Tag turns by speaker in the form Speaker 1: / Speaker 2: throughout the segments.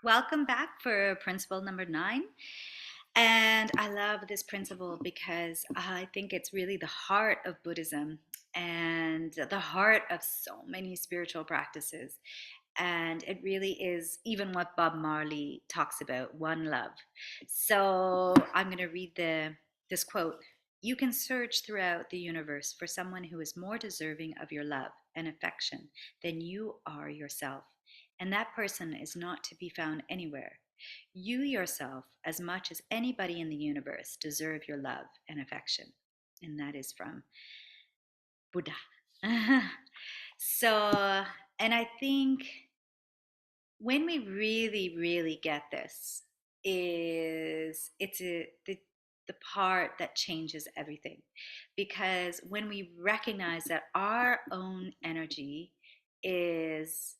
Speaker 1: Welcome back for principle number 9. And I love this principle because I think it's really the heart of Buddhism and the heart of so many spiritual practices. And it really is even what Bob Marley talks about, one love. So I'm going to read this quote. You can search throughout the universe for someone who is more deserving of your love and affection than you are yourself. And that person is not to be found anywhere. You yourself, as much as anybody in the universe, deserve your love and affection. And that is from Buddha. So, and I think when we really, really get this, is the part that changes everything. Because when we recognize that our own energy is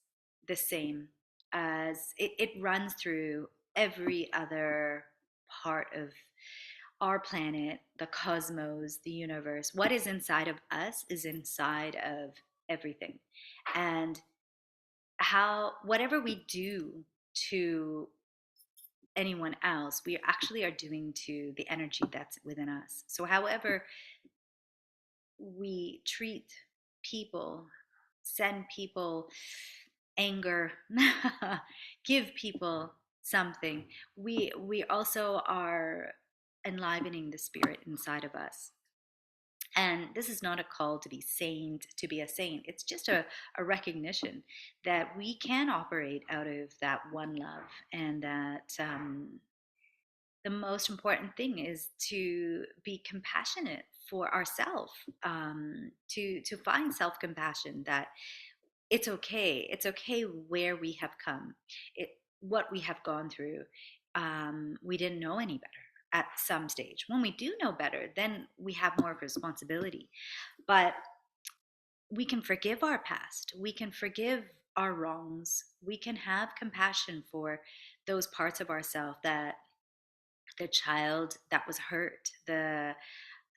Speaker 1: the same as it runs through every other part of our planet, the cosmos, the universe. What is inside of us is inside of everything. And how whatever we do to anyone else, we actually are doing to the energy that's within us. So however we treat people, send people anger, give people something, we also are enlivening the spirit inside of us. And this is not a call to be saint, to be a saint. It's just a recognition that we can operate out of that one love, and that the most important thing is to be compassionate for ourselves, to find self compassion. That it's okay. It's okay where we have come, what we have gone through. We didn't know any better at some stage. When we do know better, then we have more responsibility. But we can forgive our past. We can forgive our wrongs. We can have compassion for those parts of ourselves, that the child that was hurt, the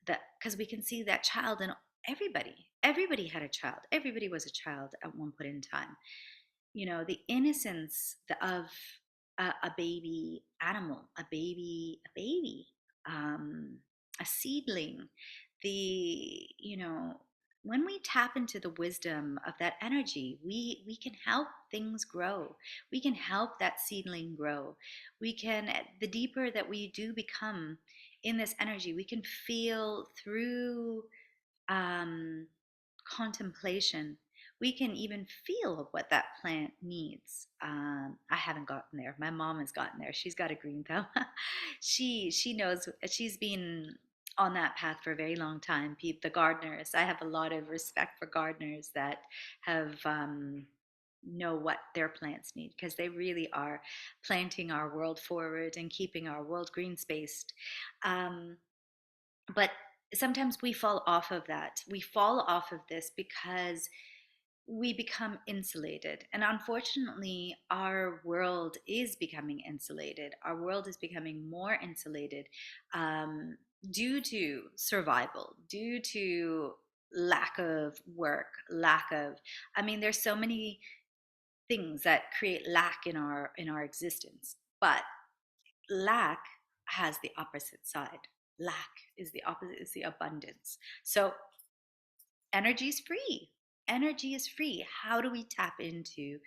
Speaker 1: because we can see that child in everybody. Everybody had a child. Everybody was a child at one point in time. The innocence of a baby animal, a baby, um, a seedling. When we tap into the wisdom of that energy, we can help things grow. We can help that seedling grow. The deeper that we do become in this energy, we can feel through um, contemplation. We can even feel what that plant needs. I haven't gotten there. My mom has gotten there. She's got a green thumb. She knows. She's been on that path for a very long time. The gardeners. I have a lot of respect for gardeners that have know what their plants need, because they really are planting our world forward and keeping our world green spaced. Um, but sometimes we fall off of that. We fall off of this because we become insulated. And unfortunately, our world is becoming insulated. Our world is becoming more insulated, um, due to survival, due to lack of work, I mean, there's so many things that create lack in our existence. But lack has the opposite side. Lack is the opposite, is the abundance. So energy is free. Energy is free. How do we tap into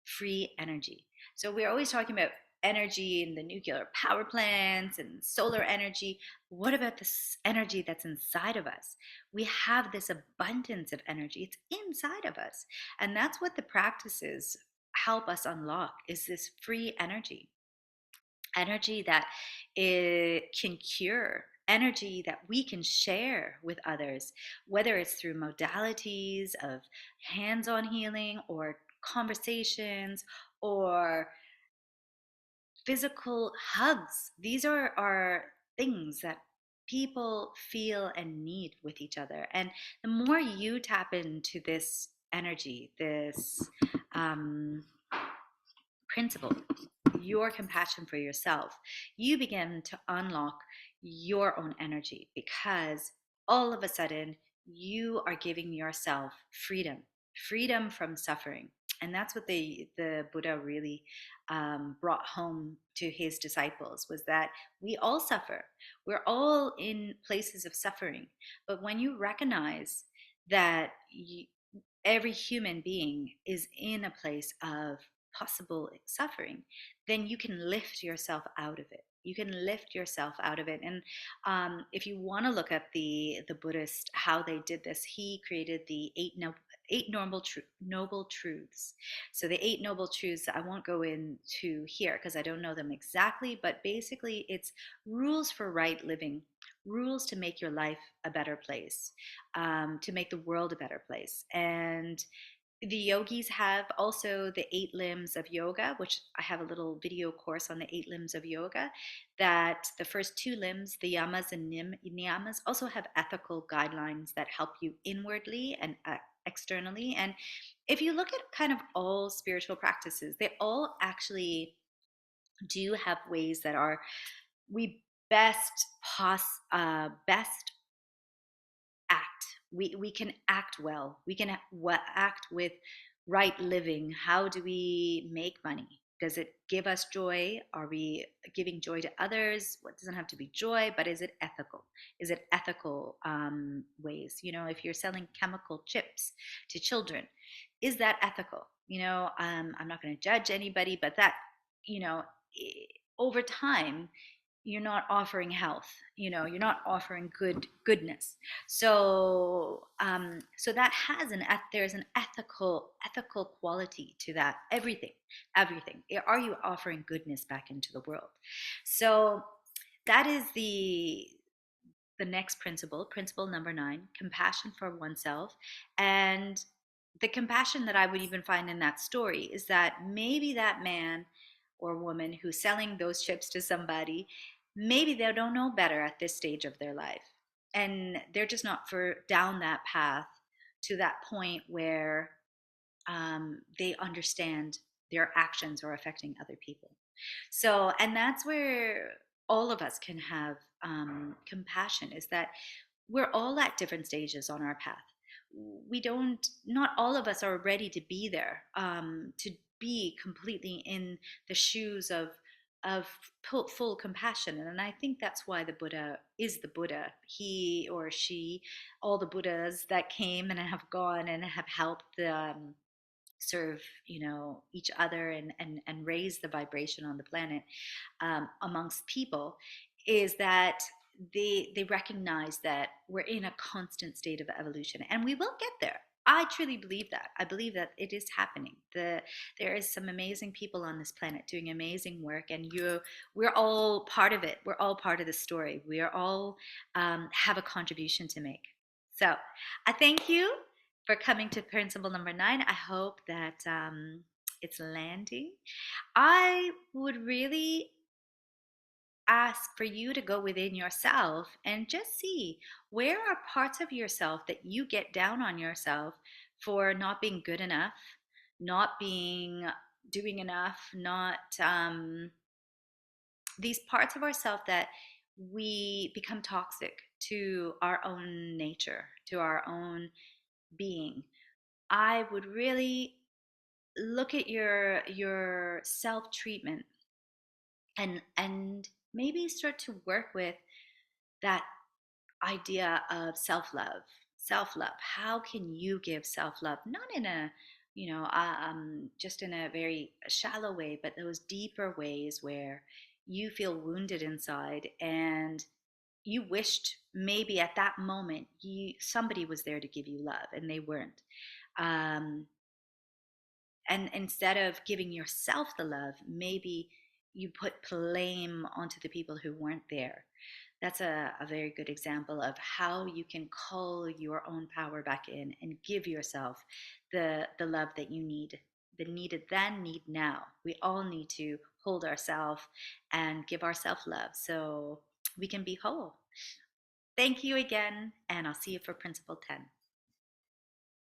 Speaker 1: free energy? So we're always talking about energy in the nuclear power plants and solar energy. What about this energy that's inside of us? We have this abundance of energy. It's inside of us. And that's what the practices help us unlock, is this free energy that it can cure, energy that we can share with others, whether it's through modalities of hands-on healing, or conversations, or physical hugs. These are things that people feel and need with each other. And the more you tap into this energy, this um, principle, your compassion for yourself, you begin to unlock your own energy, because all of a sudden you are giving yourself freedom, freedom from suffering. And that's what the Buddha really brought home to his disciples, was that we all suffer. We're all in places of suffering. But when you recognize that every human being is in a place of possible suffering, then you can lift yourself out of it. You can lift yourself out of it. And if you want to look at the Buddhist, how they did this, he created the noble truths. So the eight noble truths, I won't go into here because I don't know them exactly, but basically it's rules for right living, rules to make your life a better place, to make the world a better place. And the yogis have also the eight limbs of yoga, which I have a little video course on the eight limbs of yoga. That the first two limbs, the yamas and niyamas, also have ethical guidelines that help you inwardly and externally. And if you look at kind of all spiritual practices, they all actually do have ways that are we best act. We can act well. We can act with right living. How do we make money? Does it give us joy? Are we giving joy to others? What doesn't have to be joy, but is it ethical? Is it ethical ways? You know, if you're selling chemical chips to children, is that ethical? You know, I'm not going to judge anybody, but that, you know, over time, you're not offering health. You know, you're not offering goodness. So so that has there's an ethical quality to that. Everything, are you offering goodness back into the world? So that is the next principle number 9, compassion for oneself. And the compassion that I would even find in that story is that maybe that man or woman who's selling those chips to somebody, maybe they don't know better at this stage of their life. And they're just not for down that path to that point where they understand their actions are affecting other people. So, and that's where all of us can have compassion, is that we're all at different stages on our path. We don't, not all of us are ready to be there, to be completely in the shoes of full compassion. And I think that's why the Buddha is the Buddha. He or she, all the Buddhas that came and have gone and have helped serve, you know, each other and raise the vibration on the planet, amongst people, is that they recognize that we're in a constant state of evolution and we will get there. I truly believe that. I believe that it is happening. There is some amazing people on this planet doing amazing work, and we're all part of it. We're all part of the story. We are all have a contribution to make. So I thank you for coming to principle number 9. I hope that it's landing. I would really ask for you to go within yourself and just see where are parts of yourself that you get down on yourself for not being good enough, not being doing enough, not these parts of ourselves that we become toxic to our own nature, to our own being. I would really look at your self treatment and maybe start to work with that idea of self love. How can you give self love, not in a, you know, just in a very shallow way, but those deeper ways where you feel wounded inside and you wished maybe at that moment somebody was there to give you love and they weren't. um, and instead of giving yourself the love, maybe you put blame onto the people who weren't there. That's a very good example of how you can call your own power back in and give yourself the love that you need, the needed then, need now. We all need to hold ourselves and give ourselves love so we can be whole. Thank you again, and I'll see you for Principle 10.